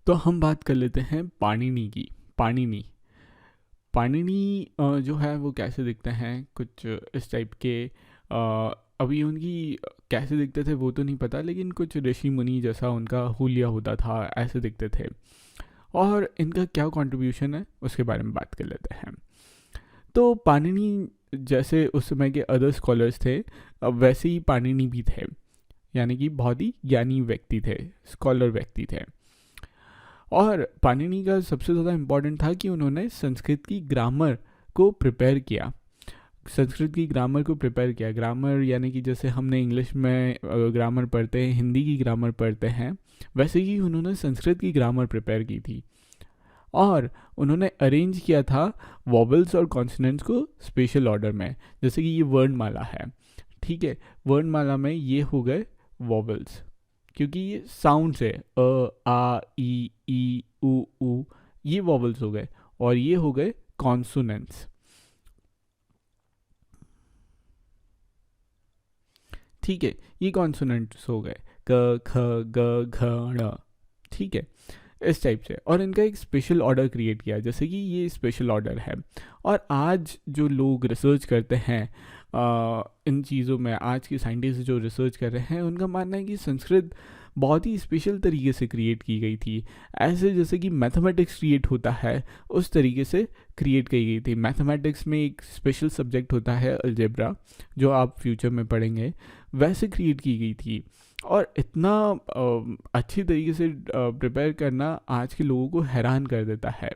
तो हम बात कर लेते हैं पाणिनि की। पाणिनि पाणिनि जो है वो कैसे दिखते हैं, कुछ इस टाइप के। अभी उनकी कैसे दिखते थे वो तो नहीं पता, लेकिन कुछ ऋषि मुनि जैसा उनका हुलिया होता था, ऐसे दिखते थे। और इनका क्या कंट्रीब्यूशन है उसके बारे में बात कर लेते हैं। तो पाणिनि जैसे उस समय के अदर स्कॉलर्स थे, वैसे ही पाणिनि भी थे, यानी कि बहुत ही ज्ञानी व्यक्ति थे, स्कॉलर व्यक्ति थे। और पाणिनि का सबसे ज़्यादा इम्पोर्टेंट था कि उन्होंने संस्कृत की ग्रामर को प्रिपेयर किया। संस्कृत की ग्रामर को प्रिपेयर किया। ग्रामर यानी कि जैसे हमने इंग्लिश में ग्रामर पढ़ते हैं, हिंदी की ग्रामर पढ़ते हैं, वैसे ही उन्होंने संस्कृत की ग्रामर प्रिपेयर की थी। और उन्होंने अरेंज किया था वॉवल्स और कॉन्सोनेंट्स को स्पेशल ऑर्डर में। जैसे कि ये वर्णमाला है, ठीक है, वर्णमाला में ये हो गए वॉवल्स, क्योंकि ये साउंड्स है, आ ई उ, ये वॉवल्स हो गए। और ये हो गए कॉन्सोनेंट्स, ठीक है, ये कॉन्सोनेंट्स हो गए, क ख ग घ ण, ठीक है, इस टाइप से। और इनका एक स्पेशल ऑर्डर क्रिएट किया, जैसे कि ये स्पेशल ऑर्डर है। और आज जो लोग रिसर्च करते हैं इन चीज़ों में, आज के साइंटिस्ट जो रिसर्च कर रहे हैं, उनका मानना है कि संस्कृत बहुत ही स्पेशल तरीके से क्रिएट की गई थी। ऐसे जैसे कि मैथमेटिक्स क्रिएट होता है, उस तरीके से क्रिएट की गई थी। मैथमेटिक्स में एक स्पेशल सब्जेक्ट होता है अलजेब्रा, जो आप फ्यूचर में पढ़ेंगे, वैसे क्रिएट की गई थी। और इतना अच्छी तरीके से प्रिपेयर करना आज के लोगों को हैरान कर देता है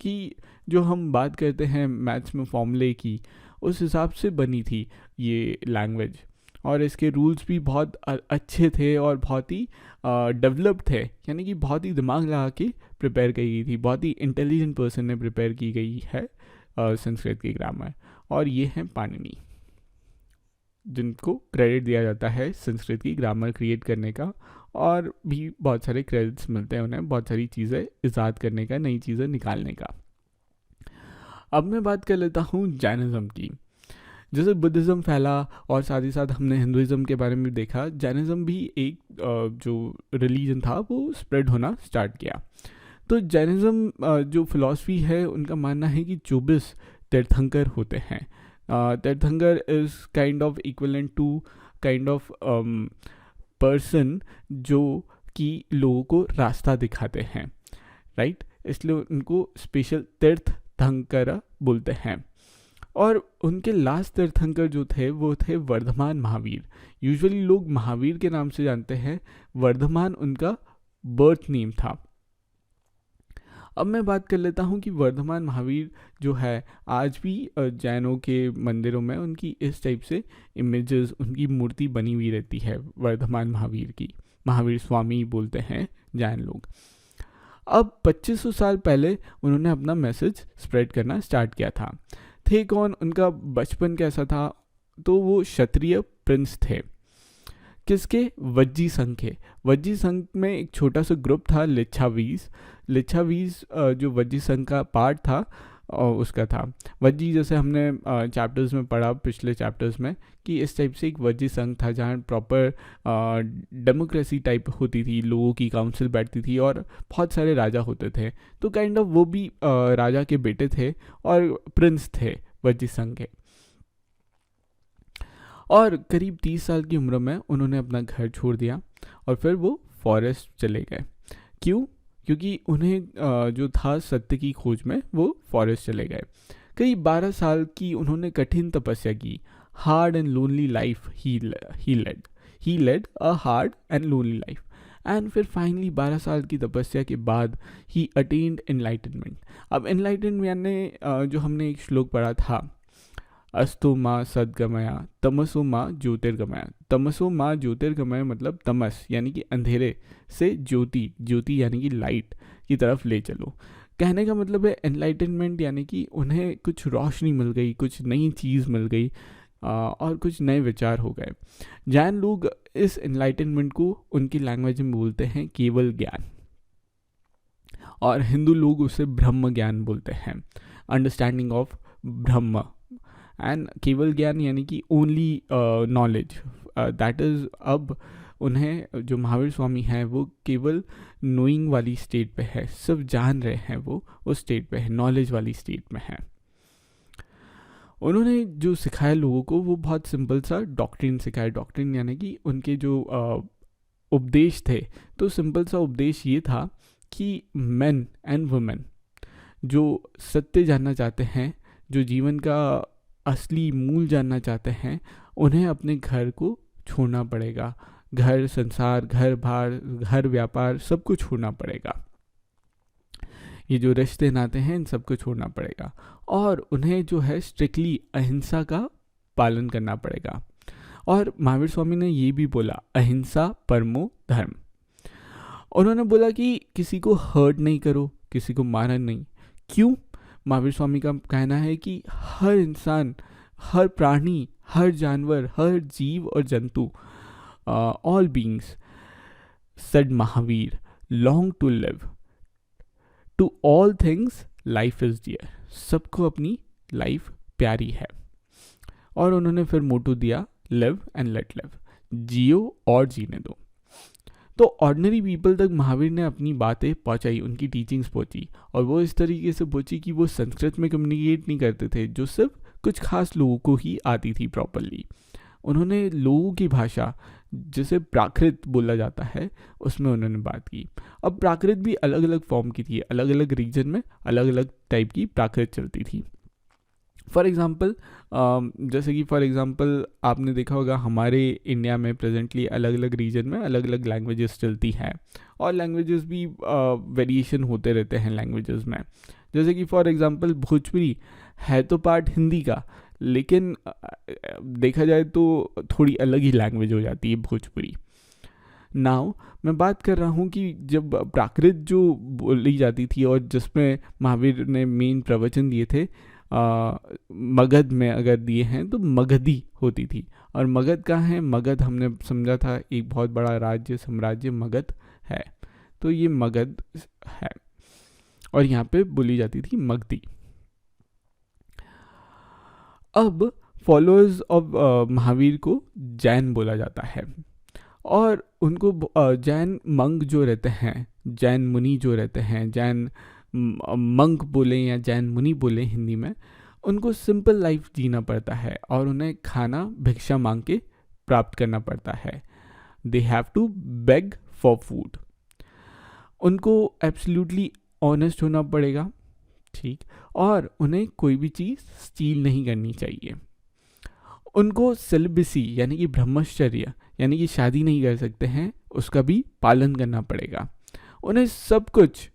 कि जो हम बात करते हैं मैथ्स में फॉर्मूले की, उस हिसाब से बनी थी ये लैंग्वेज। और इसके रूल्स भी बहुत अच्छे थे और बहुत ही डेवलप्ड थे, यानी कि बहुत ही दिमाग लगा के प्रिपेयर की गई थी। बहुत ही इंटेलिजेंट पर्सन ने प्रिपेयर की गई है संस्कृत की ग्रामर। और ये हैं पाणिनि, जिनको क्रेडिट दिया जाता है संस्कृत की ग्रामर क्रिएट करने का। और भी बहुत सारे क्रेडिट्स मिलते हैं उन्हें, बहुत सारी चीज़ें ईजाद करने का, नई चीज़ें निकालने का। अब मैं बात कर लेता हूँ जैनिज़्म की। जैसे बुद्धिज़्म फैला और साथ ही साथ हमने हिंदुज़्म के बारे में भी देखा, जैनिज़्म भी एक जो रिलीजन था वो स्प्रेड होना स्टार्ट किया। तो जैनिज़्म जो फिलॉसफी है, उनका मानना है कि 24 तीर्थंकर होते हैं। Tirthankar is kind of equivalent to kind of person जो कि लोगों को रास्ता दिखाते हैं, राइट। इसलिए उनको स्पेशल तीर्थंकर बोलते हैं। और उनके लास्ट तीर्थंकर जो थे वो थे वर्धमान महावीर। यूजुअली लोग महावीर के नाम से जानते हैं, वर्धमान उनका बर्थ नेम था। अब मैं बात कर लेता हूँ कि वर्धमान महावीर जो है, आज भी जैनों के मंदिरों में उनकी इस टाइप से इमेजेस, उनकी मूर्ति बनी हुई रहती है वर्धमान महावीर की। महावीर स्वामी बोलते हैं जैन लोग। अब 2500 साल पहले उन्होंने अपना मैसेज स्प्रेड करना स्टार्ट किया था। थे कौन, उनका बचपन कैसा था? तो वो क्षत्रिय प्रिंस थे। किसके? वज्जी संघ के। वज्जी संघ में एक छोटा सा ग्रुप था, लिच्छावीज। लिच्छावीज जो वज्जी संघ का पार्ट था उसका था। वज्जी जैसे हमने चैप्टर्स में पढ़ा, पिछले चैप्टर्स में, कि इस टाइप से एक वज्जी संघ था जहाँ प्रॉपर डेमोक्रेसी टाइप होती थी, लोगों की काउंसिल बैठती थी और बहुत सारे राजा होते थे। तो काइंड ऑफ वो भी राजा के बेटे थे और प्रिंस थे वज्जी संघ के। और करीब 30 साल की उम्र में उन्होंने अपना घर छोड़ दिया और फिर वो फॉरेस्ट चले गए। क्यों? क्योंकि उन्हें जो था सत्य की खोज में, वो फॉरेस्ट चले गए। करीब 12 साल की उन्होंने कठिन तपस्या की। Hard and lonely life he led a hard and lonely life. And फिर फाइनली 12 साल की तपस्या के बाद ही अटेन्ड एनलाइटनमेंट। अब एनलाइटनमेंट यानी जो हमने एक श्लोक पढ़ा था, अस्तु माँ सद्गमया तमसो माँ ज्योतिर्गमया। तमसो माँ ज्योतिर्गमय मतलब तमस यानी कि अंधेरे से ज्योति, ज्योति यानी कि लाइट की तरफ ले चलो। कहने का मतलब है एनलाइटनमेंट यानी कि उन्हें कुछ रोशनी मिल गई, कुछ नई चीज़ मिल गई और कुछ नए विचार हो गए। जैन लोग इस एनलाइटनमेंट को उनकी लैंग्वेज में बोलते हैं केवल ज्ञान, और हिंदू लोग उसे ब्रह्म ज्ञान बोलते हैं, अंडरस्टैंडिंग ऑफ ब्रह्म। एंड केवल ज्ञान यानी कि ओनली नॉलेज, दैट इज़ अब उन्हें जो महावीर स्वामी हैं वो केवल नोइंग वाली स्टेट पे है, सिर्फ जान रहे हैं, वो उस स्टेट पे है, नॉलेज वाली स्टेट में है। उन्होंने जो सिखाया लोगों को वो बहुत सिंपल सा डॉक्ट्रिन सिखाया। डॉक्ट्रिन यानी कि उनके जो उपदेश थे, तो सिंपल सा उपदेश ये था कि मेन एंड वुमेन जो सत्य जानना चाहते हैं, जो जीवन का असली मूल जानना चाहते हैं, उन्हें अपने घर को छोड़ना पड़ेगा। घर, संसार, घर बार, घर व्यापार, सब कुछ छोड़ना पड़ेगा। ये जो रिश्ते नाते हैं इन सबको छोड़ना पड़ेगा और उन्हें जो है स्ट्रिक्टली अहिंसा का पालन करना पड़ेगा। और महावीर स्वामी ने ये भी बोला, अहिंसा परमो धर्म। उन्होंने बोला कि किसी को हर्ट नहीं करो, किसी को मारना नहीं। क्यों? महावीर स्वामी का कहना है कि हर इंसान, हर प्राणी, हर जानवर, हर जीव और जंतु, all beings, said Mahavir, long to live, to all things life is dear. सबको अपनी लाइफ प्यारी है। और उन्होंने फिर मोटो दिया, लिव एंड लेट लिव, जियो और जीने दो। तो ऑर्डिनरी पीपल तक महावीर ने अपनी बातें पहुंचाई, उनकी टीचिंग्स पहुंची, और वो इस तरीके से पहुंची कि वो संस्कृत में कम्युनिकेट नहीं करते थे, जो सिर्फ कुछ खास लोगों को ही आती थी प्रॉपरली। उन्होंने लोगों की भाषा, जिसे प्राकृत बोला जाता है, उसमें उन्होंने बात की। अब प्राकृत भी अलग अलग फॉर्म की थी, अलग अलग रीजन में अलग अलग टाइप की प्राकृत चलती थी। फॉर एग्ज़ाम्पल, जैसे कि फॉर एग्ज़ाम्पल आपने देखा होगा हमारे इंडिया में प्रेजेंटली अलग अलग रीजन में अलग अलग लैंग्वेजेस चलती हैं, और लैंग्वेजेस भी वेरिएशन होते रहते हैं लैंग्वेजेस में। जैसे कि फॉर एग्ज़ाम्पल भोजपुरी है तो पार्ट हिंदी का, लेकिन देखा जाए तो थोड़ी अलग ही लैंग्वेज हो जाती है भोजपुरी। नाउ मैं बात कर रहा हूँ कि जब प्राकृत जो बोली जाती थी और जिसमें महावीर ने मेन प्रवचन दिए थे, मगध में अगर दिए हैं तो मगधी होती थी। और मगध कहाँ है? मगध हमने समझा था एक बहुत बड़ा राज्य, साम्राज्य मगध है, तो ये मगध है और यहाँ पे बोली जाती थी मगधी। अब फॉलोअर्स ऑफ महावीर को जैन बोला जाता है, और उनको जैन मंक जो रहते हैं, जैन मुनि जो रहते हैं, जैन मंक बोले या जैन मुनि बोले हिंदी में, उनको सिंपल लाइफ जीना पड़ता है और उन्हें खाना भिक्षा मांग के प्राप्त करना पड़ता है। They have to beg for food. उनको एब्सोल्युटली ऑनेस्ट होना पड़ेगा, ठीक, और उन्हें कोई भी चीज़ स्टील नहीं करनी चाहिए। उनको सेलिबेसी यानी कि ब्रह्मचर्य यानी कि शादी नहीं कर सकते हैं, उसका भी पालन करना पड़ेगा। उन्हें सब कुछ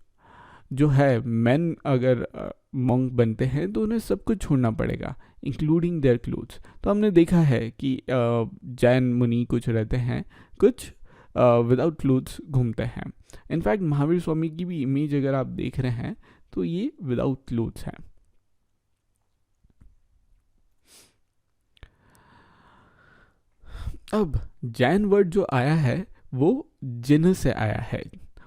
जो है, मेन अगर मॉन्क बनते हैं तो उन्हें सब कुछ छोड़ना पड़ेगा, इंक्लूडिंग देयर क्लोथ्स। तो हमने देखा है कि जैन मुनि कुछ रहते हैं, कुछ विदाउट क्लोथ्स घूमते हैं। इनफैक्ट महावीर स्वामी की भी इमेज अगर आप देख रहे हैं तो ये विदाउट क्लोथ्स हैं। अब जैन वर्ड जो आया है वो जिन से आया है,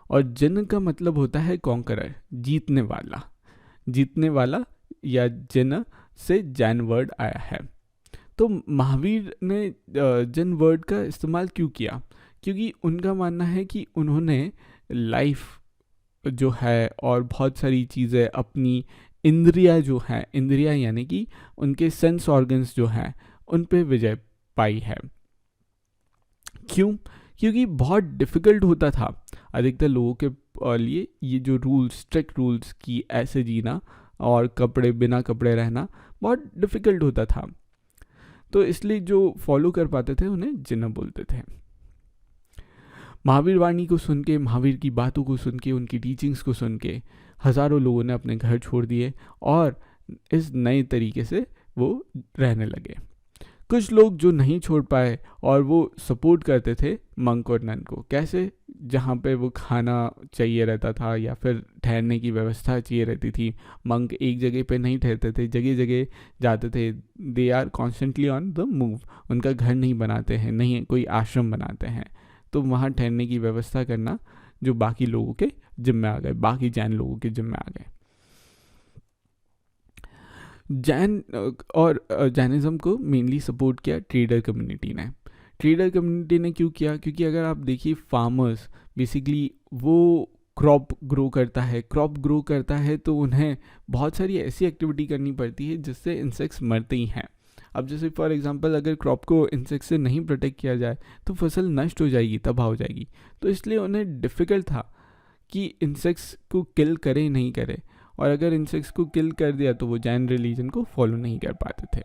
और जिन का मतलब होता है कॉन्करर, जीतने वाला। जीतने वाला या जिन से जैन वर्ड आया है। तो महावीर ने जिन वर्ड का इस्तेमाल क्यों किया? क्योंकि उनका मानना है कि उन्होंने लाइफ जो है और बहुत सारी चीज़ें अपनी इंद्रिया जो है, इंद्रिया यानी कि उनके सेंस ऑर्गन्स जो हैं, उन पे विजय पाई है। क्यों? क्योंकि बहुत डिफ़िकल्ट होता था अधिकतर लोगों के लिए ये जो रूल्स, स्ट्रिक्ट रूल्स की ऐसे जीना और कपड़े, बिना कपड़े रहना बहुत डिफ़िकल्ट होता था। तो इसलिए जो फॉलो कर पाते थे उन्हें जिन्न बोलते थे। महावीर वाणी को सुन के, महावीर की बातों को सुन के, उनकी टीचिंग्स को सुन के हज़ारों लोगों ने अपने घर छोड़ दिए और इस नए तरीके से वो रहने लगे। कुछ लोग जो नहीं छोड़ पाए और वो सपोर्ट करते थे मंक और नन को। कैसे? जहाँ पे वो खाना चाहिए रहता था या फिर ठहरने की व्यवस्था चाहिए रहती थी, मंक एक जगह पे नहीं ठहरते थे, जगह जगह जाते थे। They are constantly on the move. उनका घर नहीं बनाते हैं, नहीं कोई आश्रम बनाते हैं, तो वहाँ ठहरने की व्यवस्था करना जो बाकी लोगों के जिम्मे आ गए, बाकी जैन लोगों के जिम्मे आ गए। जैन और जैनिज़्म को मेनली सपोर्ट किया ट्रेडर कम्युनिटी ने। ट्रेडर कम्युनिटी ने क्यों किया? क्योंकि अगर आप देखिए फार्मर्स बेसिकली वो क्रॉप ग्रो करता है तो उन्हें बहुत सारी ऐसी एक्टिविटी करनी पड़ती है जिससे इंसेक्ट्स मरते ही हैं। अब जैसे फॉर एग्जांपल अगर क्रॉप को इंसेक्ट से नहीं प्रोटेक्ट किया जाए तो फसल नष्ट हो जाएगी, तबाह हो जाएगी। तो इसलिए उन्हें डिफ़िकल्ट था कि इंसेक्ट्स को किल करे नहीं करे, और अगर इंसेक्ट्स को किल कर दिया तो वो जैन रिलीजन को फॉलो नहीं कर पाते थे।